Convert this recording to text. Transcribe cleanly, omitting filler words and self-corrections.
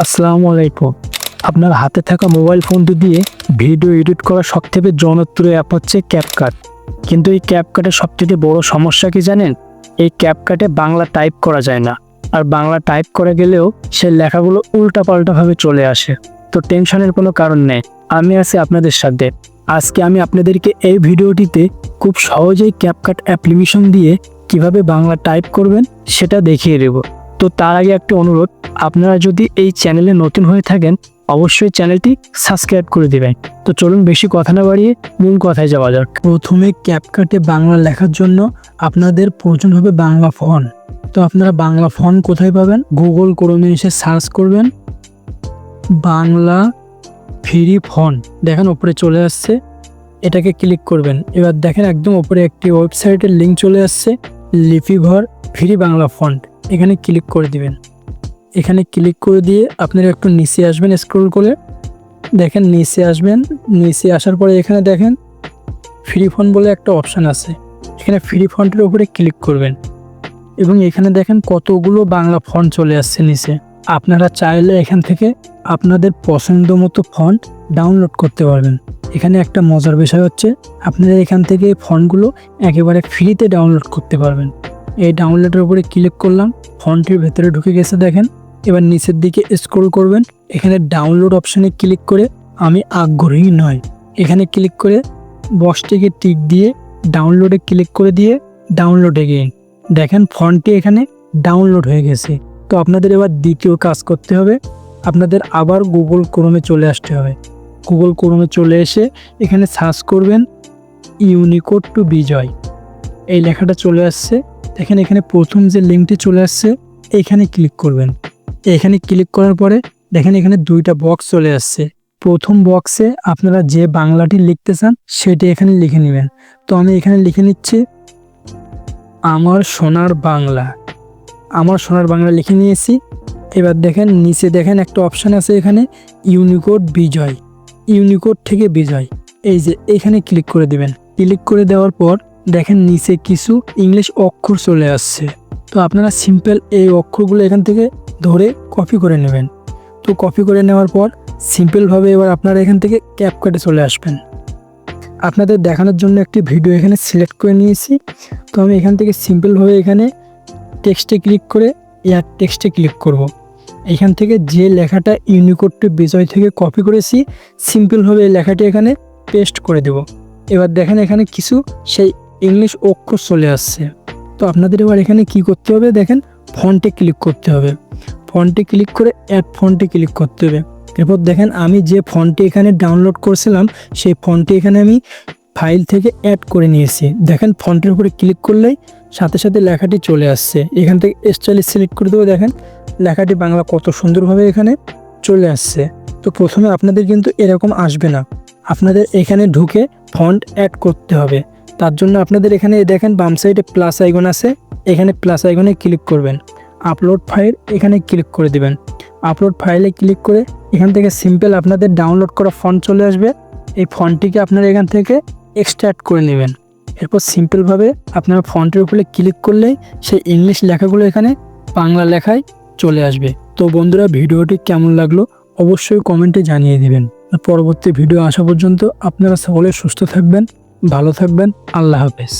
আসসালামু আলাইকুম। আপনার হাতে থাকা মোবাইল ফোনটি দিয়ে ভিডিও এডিট করা সবথেকে জনপ্রিয় অ্যাপ হচ্ছে ক্যাপকাট। কিন্তু এই ক্যাপকাটের সবথেকে বড় সমস্যা কি জানেন? এই ক্যাপকাটে বাংলা টাইপ করা যায় না, আর বাংলা টাইপ করা গেলেও সে লেখাগুলো উল্টাপাল্টাভাবে চলে আসে। তো টেনশনের কোনো কারণ নেই, আমি আছি আপনাদের সাথে। আজকে আমি আপনাদেরকে এই ভিডিওটিতে খুব সহজেই ক্যাপকাট অ্যাপ্লিকেশন দিয়ে কিভাবে বাংলা টাইপ করবেন সেটা দেখিয়ে দেব। তো তার আগে একটা অনুরোধ, আপনারা যদি এই চ্যানেলে নতুন হয়ে থাকেন অবশ্যই চ্যানেলটি সাবস্ক্রাইব করে দেবেন। তো চলুন বেশি কথা না বাড়িয়ে মূল কথায় যাওয়া যাক। প্রথমে ক্যাপকাটে বাংলা লেখার জন্য আপনাদের প্রয়োজন হবে বাংলা ফন্ট। তো আপনারা বাংলা ফন্ট কোথায় পাবেন? গুগল ক্রোমে এসে সার্চ করবেন বাংলা ফ্রি ফন্ট, দেখেন উপরে চলে আসছে, এটাকে ক্লিক করবেন। এবার দেখেন একদম উপরে একটি ওয়েবসাইটের লিঙ্ক চলে আসছে, লিপিঘর ফ্রি বাংলা ফন্ট, এখানে ক্লিক করে দিবেন। এখানে ক্লিক করে দিয়ে আপনারা একটু নিচে আসবেন, স্ক্রল করে দেখেন নিচে আসবেন। নিচে আসার পরে এখানে দেখেন ফ্রি ফন্ট বলে একটা অপশান আছে, এখানে ফ্রি ফন্টের উপরে ক্লিক করবেন এবং এখানে দেখেন কতগুলো বাংলা ফন্ট চলে আসছে নিচে। আপনারা চাইলে এখান থেকে আপনাদের পছন্দ মতো ফন্ট ডাউনলোড করতে পারবেন। এখানে একটা মজার বিষয় হচ্ছে আপনারা এখান থেকে ফন্টগুলো একেবারে ফ্রিতে ডাউনলোড করতে পারবেন। এই ডাউনলোডের উপরে ক্লিক করলাম, ফন্টের ভেতরে ঢুকে গেছে দেখেন। এবার নিচের দিকে স্ক্রল করবেন, এখানে ডাউনলোড অপশানে ক্লিক করে আমি আগ্রহী নয় এখানে ক্লিক করে বক্সটিকে টিক দিয়ে ডাউনলোডে ক্লিক করে দিয়ে ডাউনলোড এগেইন, দেখেন ফন্টটি এখানে ডাউনলোড হয়ে গেছে। তো আপনাদের এবার দ্বিতীয় কাজ করতে হবে, আপনাদের আবার গুগল ক্রোমে চলে আসতে হবে। গুগল ক্রোমে চলে এসে এখানে সার্চ করবেন ইউনিকোড টু বিজয়, এই লেখাটা চলে আসছে দেখেন। এখানে প্রথম যে লিঙ্কটি চলে আসছে এখানে ক্লিক করবেন। এখানে ক্লিক করার পরে দেখেন এখানে দুইটা বক্স চলে আসছে। প্রথম বক্সে আপনারা যে বাংলাটি লিখতে চান সেটি এখানে লিখে নেবেন। তো আমি এখানে লিখে নিচ্ছি আমার সোনার বাংলা। আমার সোনার বাংলা লিখে নিয়েছি। এবার দেখেন নিচে দেখেন একটা অপশান আছে এখানে ইউনিকোড বিজয়, ইউনিকোড থেকে বিজয়, এই যে এখানে ক্লিক করে দিবেন। ক্লিক করে দেওয়ার পর দেখেন নিচে কিছু ইংলিশ অক্ষর চলে আসছে। তো আপনারা সিম্পল এই অক্ষরগুলো এখান থেকে ধরে কপি করে নেবেন। তো কপি করে নেওয়ার পর সিম্পলভাবে এবার আপনারা এখান থেকে ক্যাপকাটে চলে আসবেন। আপনাদের দেখানোর জন্য একটি ভিডিও এখানে সিলেক্ট করে নিয়েছি। তো আমি এখান থেকে সিম্পলভাবে এখানে টেক্সটে ক্লিক করে এয়ার টেক্সটে ক্লিক করব। এখান থেকে যে লেখাটা ইউনিকোড টু বিজয় থেকে কপি করেছি সিম্পলভাবে এই লেখাটি এখানে পেস্ট করে দেব। এবার দেখেন এখানে কিছু সেই ইংলিশ অক্ষর চলে আসছে। তো আপনাদের এবার এখানে কি করতে হবে, দেখেন ফন্টে ক্লিক করতে হবে। ফন্টে ক্লিক করে অ্যাড ফন্টে ক্লিক করতে হবে। এরপর দেখেন আমি যে ফন্টটি এখানে ডাউনলোড করেছিলাম সেই ফন্টটি এখানে আমি ফাইল থেকে অ্যাড করে নিয়েছি। দেখেন ফন্টের উপরে ক্লিক করলেই সাথে সাথে লেখাটি চলে আসছে। এখান থেকে স্টাইলে সিলেক্ট করে দেবো, দেখেন লেখাটি বাংলা কত সুন্দরভাবে এখানে চলে আসছে। তো প্রথমে আপনাদের কিন্তু এরকম আসবে না, আপনাদের এখানে ঢুকে ফন্ট অ্যাড করতে হবে। তার জন্য আপনাদের এখানে দেখেন বাম সাইডে প্লাস আইকন আছে, এখানে প্লাস আইকনে ক্লিক করবেন। আপলোড ফাইল এখানে ক্লিক করে দিবেন। আপলোড ফাইলে ক্লিক করে এখান থেকে সিম্পল আপনাদের ডাউনলোড করা ফন্ট চলে আসবে। এই ফন্টটিকে আপনারা এখান থেকে এক্সট্রাক্ট করে নেবেন। এরপর সিম্পলভাবে আপনারা ফন্টের উপরে ক্লিক করলেই সেই ইংলিশ লেখাগুলো এখানে বাংলা লেখায় চলে আসবে। তো বন্ধুরা ভিডিওটি কেমন লাগলো অবশ্যই কমেন্টে জানিয়ে দিবেন। পরবর্তী ভিডিও আসা পর্যন্ত আপনারা সকলে সুস্থ থাকবেন, ভালো থাকবেন। আল্লাহ হাফেজ।